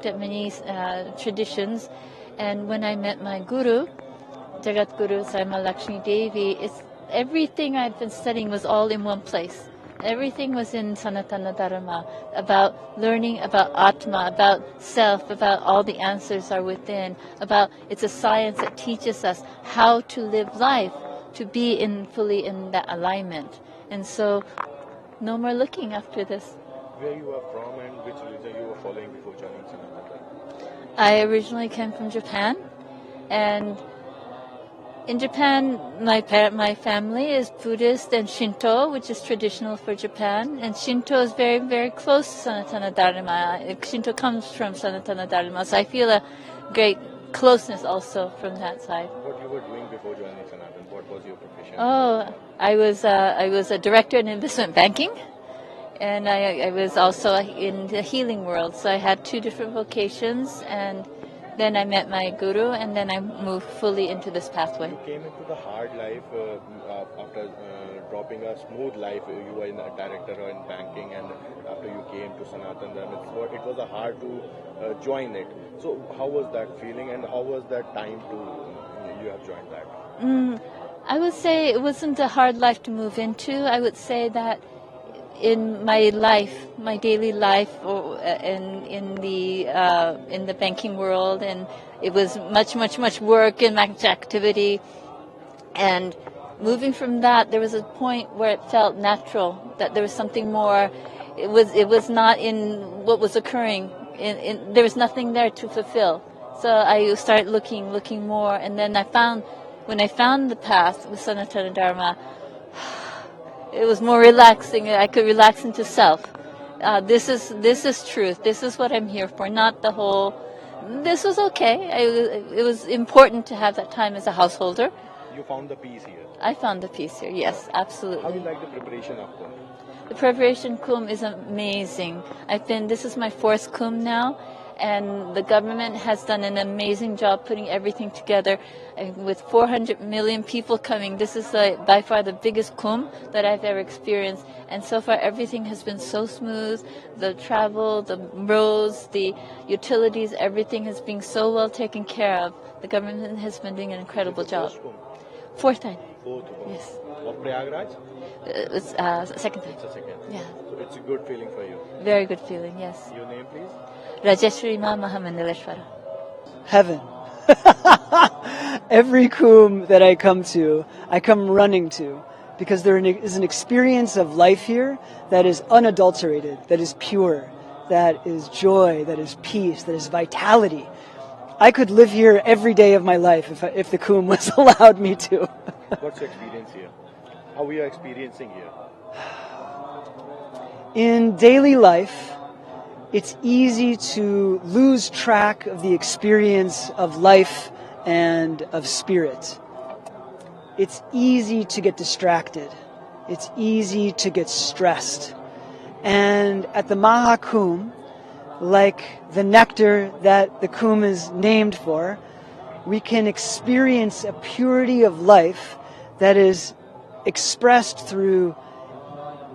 looked at many traditions, and when I met my guru, Jagat Guru Saima Lakshmi Devi, everything I'd been studying was all in one place. Everything was in Sanatan Dharma, about learning about Atma, about self, about all the answers are within, about it's a science that teaches us how to live life, to be fully in that alignment. And so, no more looking after this. Where you are from and which religion you were following before joining Sanatana? I originally came from Japan, and in Japan, my family is Buddhist and Shinto, which is traditional for Japan. And Shinto is very, very close to Sanatana Dharma. Shinto comes from Sanatana Dharma, so I feel a great closeness also from that side. What you were doing before joining Sanatana? What was your profession? Oh, I was a director in investment banking, and I was also in the healing world. So I had two different vocations, and then I met my guru, and then I moved fully into this pathway. You came into the hard life after dropping a smooth life. You were in a director or in banking, and after you came to Sanatan Dharma, it was hard to join it. So how was that feeling, and how was that time you have joined that? I would say it wasn't a hard life to move into. I would say that in my life, my daily life, or in the banking world, and it was much work and much activity. And moving from that, there was a point where it felt natural that there was something more. It was not in what was occurring. There was nothing there to fulfill. So I started looking more, and then when I found the path with Sanatana Dharma, it was more relaxing. I could relax into self. This is truth. This is what I'm here for. Not the whole. This was okay. It was important to have that time as a householder. You found the peace here. I found the peace here. Yes, absolutely. How do you like the preparation of Kumbh? The preparation Kumbh is amazing. This is my fourth Kumbh now, and the government has done an amazing job putting everything together. With 400 million people coming, this is by far the biggest Kumbh that I've ever experienced. And so far, everything has been so smooth. The travel, the roads, the utilities, everything has been so well taken care of. The government has been doing an incredible job. Fourth time. Fourth. Yes. Of Prayagraj? It's second time. It's a second. Yeah. So it's a good feeling for you. Very good feeling. Yes. Your name, please? Rajeshwari Ma Mahamandaleshwara. Heaven. Every Kumbh that I come to, I come running to, because there is an experience of life here that is unadulterated, that is pure, that is joy, that is peace, that is vitality. I could live here every day of my life if the Kumbh was allowed me to. What's your experience here? How are you experiencing here? In daily life, it's easy to lose track of the experience of life and of spirit. It's easy to get distracted. It's easy to get stressed. And at the Maha Kumbh, like the nectar that the Kumbh is named for, we can experience a purity of life that is expressed through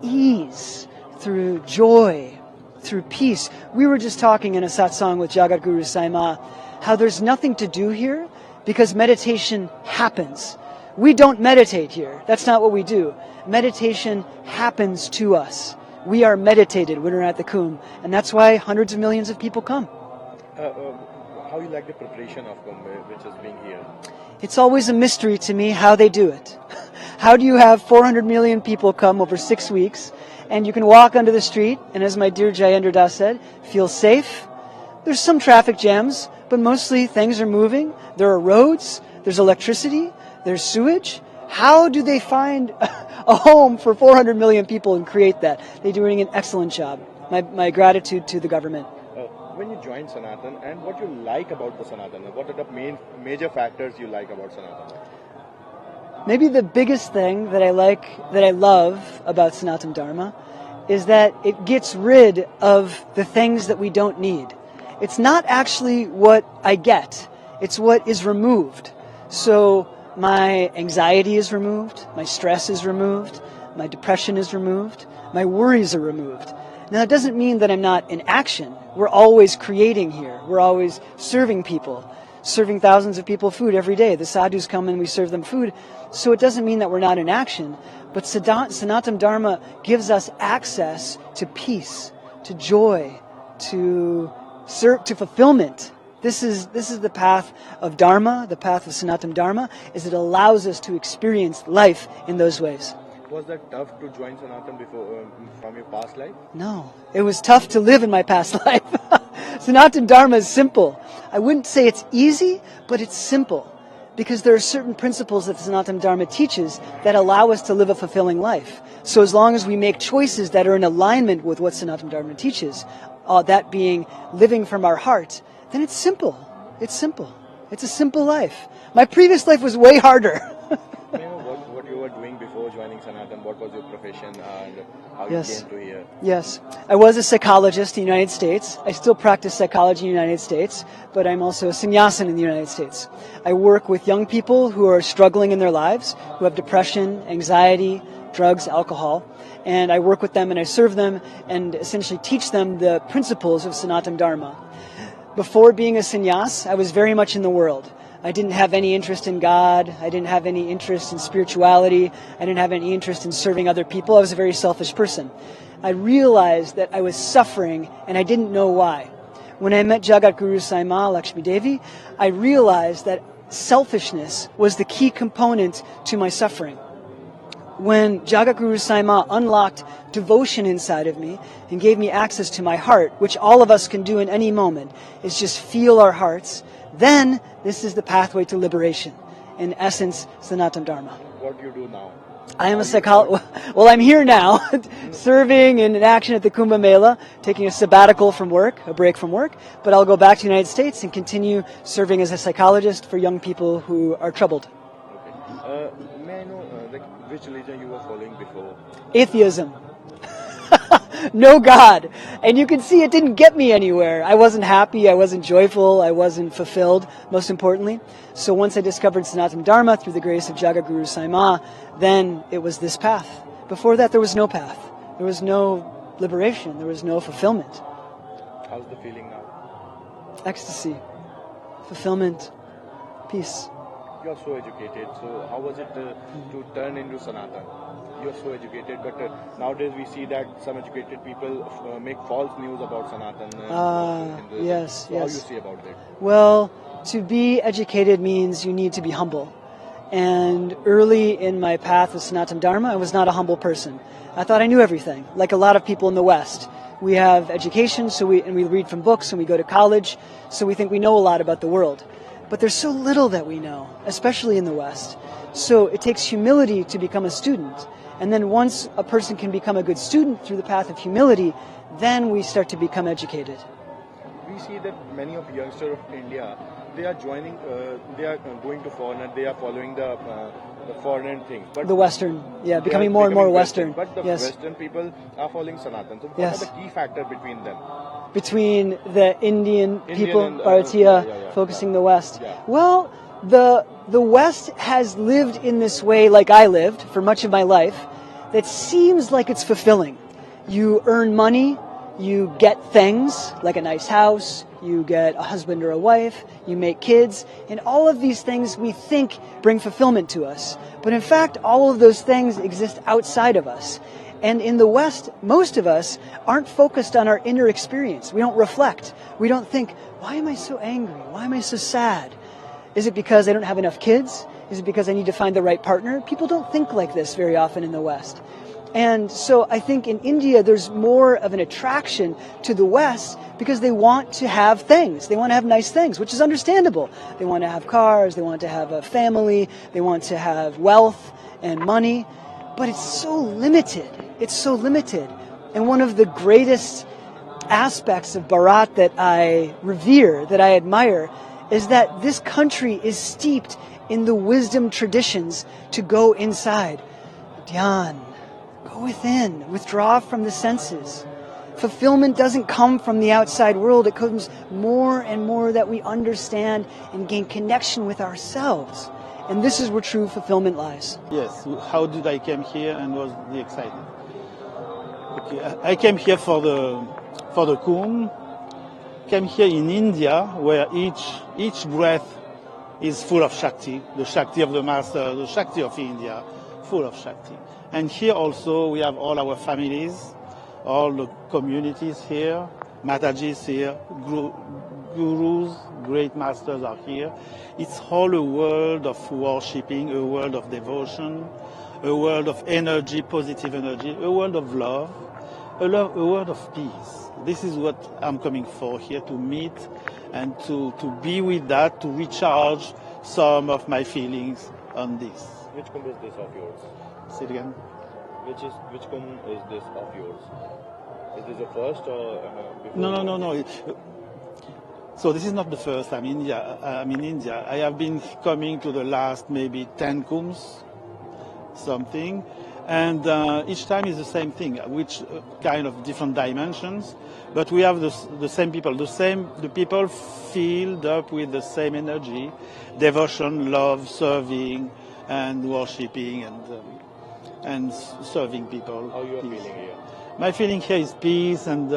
ease, through joy, through peace. We were just talking in a satsang with Jagat Guru Saima how there's nothing to do here because meditation happens. We don't meditate here. That's not what we do. Meditation happens to us. We are meditated when we're at the Kumbh, and that's why hundreds of millions of people come. How you like the preparation of Kumbh, which is being here? It's always a mystery to me how they do it. How do you have 400 million people come over 6 weeks, and you can walk onto the street, and as my dear Jayendra Das said, feel safe? There's some traffic jams, but mostly things are moving. There are roads, there's electricity, there's sewage. How do they find a home for 400 million people and create that? They're doing an excellent job. My gratitude to the government. When you joined Sanatan, and what you like about the Sanatana, what are the major factors you like about Sanatana? Maybe the biggest thing that I love about Sanatan Dharma is that it gets rid of the things that we don't need. It's not actually what I get, it's what is removed. So my anxiety is removed, my stress is removed, my depression is removed, my worries are removed. Now, that doesn't mean that I'm not in action. We're always creating here. We're always serving people, serving thousands of people food every day. The sadhus come and we serve them food. So it doesn't mean that we're not in action. But Sanatan Dharma gives us access to peace, to joy, to fulfillment. This is the path of Dharma, the path of Sanatan Dharma, is it allows us to experience life in those ways. Was that tough to join Sanatan before from your past life? No, it was tough to live in my past life. Sanatan Dharma is simple. I wouldn't say it's easy, but it's simple. Because there are certain principles that Sanatan Dharma teaches that allow us to live a fulfilling life. So as long as we make choices that are in alignment with what Sanatan Dharma teaches, that being living from our heart, then it's simple. It's simple. It's a simple life. My previous life was way harder. May I know what you were doing before joining Sanatan? What was your profession and how you came to here? Yes. I was a psychologist in the United States. I still practice psychology in the United States, but I'm also a sannyasin in the United States. I work with young people who are struggling in their lives, who have depression, anxiety, drugs, alcohol, and I work with them and I serve them and essentially teach them the principles of Sanatan Dharma. Before being a sannyas, I was very much in the world. I didn't have any interest in God. I didn't have any interest in spirituality. I didn't have any interest in serving other people. I was a very selfish person. I realized that I was suffering and I didn't know why. When I met Jagat Guru Saima Lakshmi Devi, I realized that selfishness was the key component to my suffering. When Jagat Guru Saima unlocked devotion inside of me and gave me access to my heart, which all of us can do in any moment, is just feel our hearts, then this is the pathway to liberation. In essence, Sanatan Dharma. What do you do now? I am a psychologist. Well, I'm here now, serving in action at the Kumbh Mela, taking a sabbatical from work, a break from work, but I'll go back to the United States and continue serving as a psychologist for young people who are troubled. Okay. May I know which religion you were following before? Atheism. No God. And you can see it didn't get me anywhere. I wasn't happy, I wasn't joyful, I wasn't fulfilled, most importantly. So once I discovered Sanatan Dharma through the grace of Jagat Guru Saima, then it was this path. Before that, there was no path. There was no liberation. There was no fulfillment. How's the feeling now? Ecstasy, fulfillment, peace. You are so educated. So how was it to turn into Sanatan? You are so educated, but nowadays we see that some educated people make false news about Sanatan. Yes, so yes. How you see about that? Well, to be educated means you need to be humble. And early in my path of Sanatan Dharma, I was not a humble person. I thought I knew everything, like a lot of people in the West. We have education, and we read from books, and we go to college, so we think we know a lot about the world. But there's so little that we know, especially in the West. So it takes humility to become a student. And then once a person can become a good student through the path of humility, then we start to become educated. We see that many of youngsters of India, they are joining, they are going to foreign, they are following the foreign things. But the Western, becoming more and more Western. But the yes. Western people are following Sanatan. So what yes. are the key factors between them? Between the Indian people, and, Bharatiya, focusing the West. Yeah. Well, the West has lived in this way like I lived for much of my life that seems like it's fulfilling. You earn money, you get things like a nice house, you get a husband or a wife, you make kids, and all of these things we think bring fulfillment to us. But in fact, all of those things exist outside of us. And in the West, most of us aren't focused on our inner experience. We don't reflect. We don't think, why am I so angry? Why am I so sad? Is it because I don't have enough kids? Is it because I need to find the right partner? People don't think like this very often in the West. And so I think in India there's more of an attraction to the West because they want to have things. They want to have nice things, which is understandable. They want to have cars, they want to have a family, they want to have wealth and money. But it's so limited. It's so limited. And one of the greatest aspects of Bharat that I revere, that I admire, is that this country is steeped in the wisdom traditions to go inside. Dhyan, go within, withdraw from the senses. Fulfillment doesn't come from the outside world. It comes more and more that we understand and gain connection with ourselves. And this is where true fulfillment lies. Yes. How did I came here and was the excitement? Okay, I came here for the Kumbh. Came here in India, where each breath is full of Shakti, the Shakti of the Master, the Shakti of India, full of Shakti. And here also we have all our families, all the communities here, Matajis here, gurus, great masters are here. It's all a world of worshipping, a world of devotion, a world of energy, positive energy, a world of love, a world of peace. This is what I'm coming for here, to meet and to be with that, to recharge some of my feelings on this. Which Kumbh is this of yours? Say it again. Which Kumbh is this of yours? Is this the first or before? No. So this is not the first I'm in India. I have been coming to the last maybe 10 Kumbhs, something. And each time is the same thing, which kind of different dimensions, but we have the same people, the people filled up with the same energy, devotion, love, serving, and worshipping, and serving people. How you are feeling here? My feeling here is peace and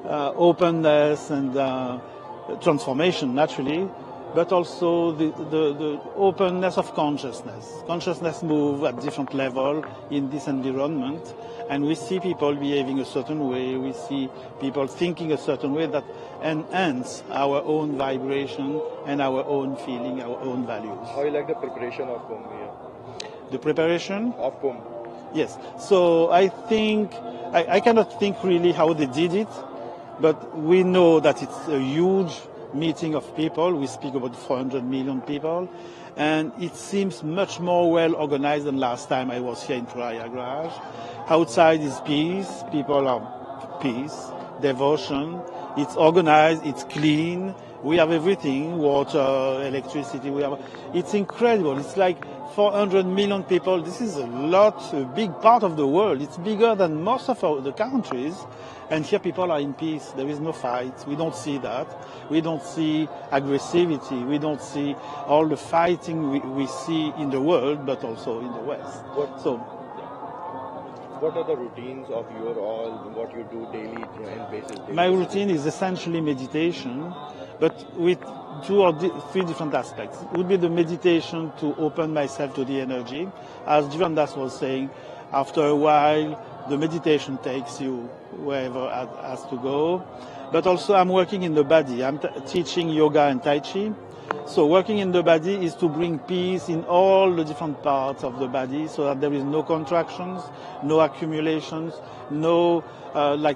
openness and transformation, naturally, but also the openness of consciousness. Consciousness moves at different level in this environment, and we see people behaving a certain way, we see people thinking a certain way that enhance our own vibration and our own feeling, our own values. How you like the preparation of Kumbh here? The preparation? Of Kumbh. Yes. So I think, I cannot think really how they did it, but we know that it's a huge meeting of people. We speak about 400 million people, and it seems much more well organized than last time I was here in Prayagraj. Outside is peace, people are peace, devotion, it's organized, it's clean, we have everything, water, electricity, it's incredible. It's like 400 million people. This is a big part of the world. It's bigger than most of the countries. And here people are in peace. There is no fight. We don't see that. We don't see aggressivity. We don't see all the fighting we see in the world, but also in the West. What are the routines of what you do daily basis? My routine is essentially meditation, but with 2 or 3 different aspects. It would be the meditation to open myself to the energy. As Jivandas was saying, after a while, the meditation takes you wherever it has to go. But also I'm working in the body. I'm teaching yoga and Tai Chi. So working in the body is to bring peace in all the different parts of the body so that there is no contractions, no accumulations, no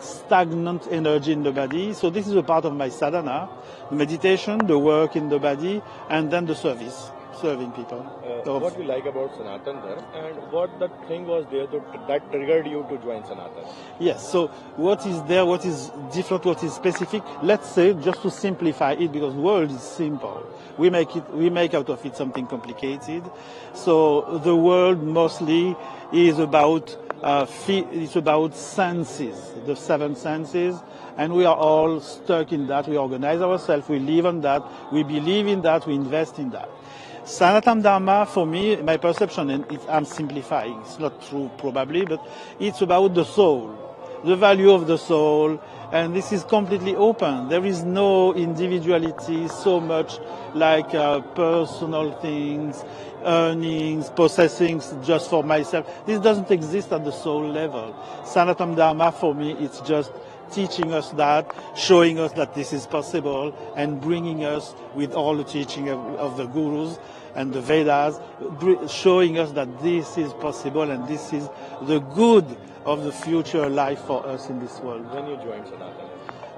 stagnant energy in the body. So this is a part of my sadhana, the meditation, the work in the body, and then the service, serving people. What you like about Sanatan Dharma, and what the thing was there that triggered you to join Sanatan? Yes, so what is there, what is different, what is specific? Let's say, just to simplify it, because the world is simple. We make out of it something complicated. So the world mostly is about senses, the 7 senses, and we are all stuck in that. We organize ourselves, we live on that, we believe in that, we invest in that. Sanatan Dharma, for me, my perception, and I'm simplifying, it's not true probably, but it's about the soul, the value of the soul, and this is completely open. There is no individuality so much like personal things, earnings, possessing just for myself. This doesn't exist at the soul level. Sanatan Dharma, for me, it's just teaching us that, showing us that this is possible, and bringing us with all the teaching of the gurus and the Vedas, showing us that this is possible and this is the good of the future life for us in this world. When you joined Sanatan?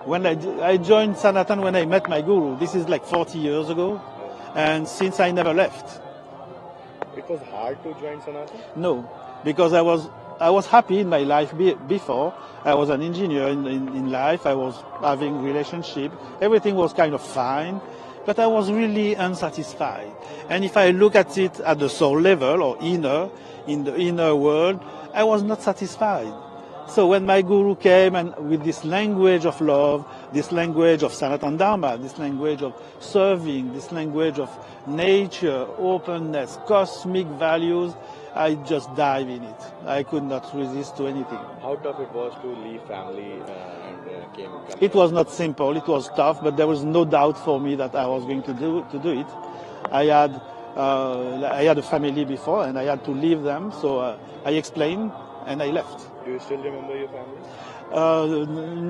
When I joined Sanatan when I met my guru. This is like 40 years ago, and since I never left. It was hard to join Sanatan? No, because I was happy in my life before. I was an engineer in life. I was having relationship. Everything was kind of fine, but I was really unsatisfied. And if I look at it at the soul level or in the inner world, I was not satisfied. So when my guru came and with this language of love, this language of Sanatan Dharma, this language of serving, this language of nature, openness, cosmic values, I just dive in it. I could not resist to anything. How tough it was to leave family and came? It was not simple. It was tough, but there was no doubt for me that I was going to do it. I had a family before, and I had to leave them. So I explained, and I left. Do you still remember your family?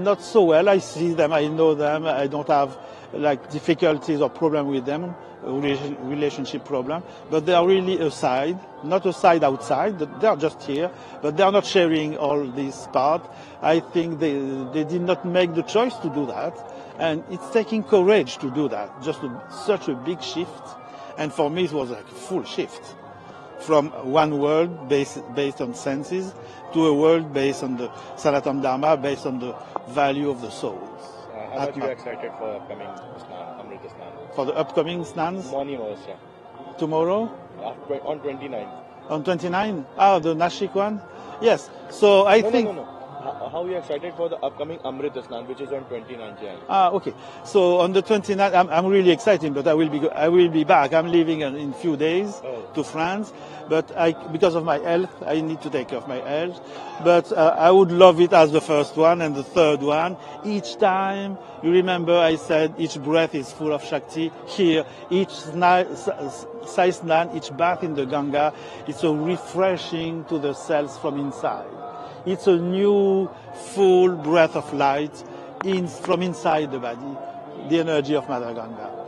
Not so well. I see them. I know them. I don't have like difficulties or problem with them, relationship problem. But they are really aside, not aside outside. They are just here, but they are not sharing all this part. I think they did not make the choice to do that, and it's taking courage to do that. Just such a big shift, and for me it was like a full shift from one world based on senses to a world based on the Sanatan Dharma, based on the value of the souls. How much are you excited for upcoming Amrita Snan? For the upcoming snans? Morning also. Tomorrow? On 29. On 29? Ah, the Nashik one? Yes. So I think... No. How are you excited for the upcoming Amrita Snan, which is on 29 Jan? Okay. So on the 29th, I'm really excited, but I will be back. I'm leaving in a few days to France, but because of my health, I need to take care of my health. But I would love it as the first one and the third one. Each time, you remember I said each breath is full of Shakti. Here, each Sai Snan, each bath in the Ganga, it's a refreshing to the cells from inside. It's a new, full breath of light from inside the body, the energy of Mother Ganga.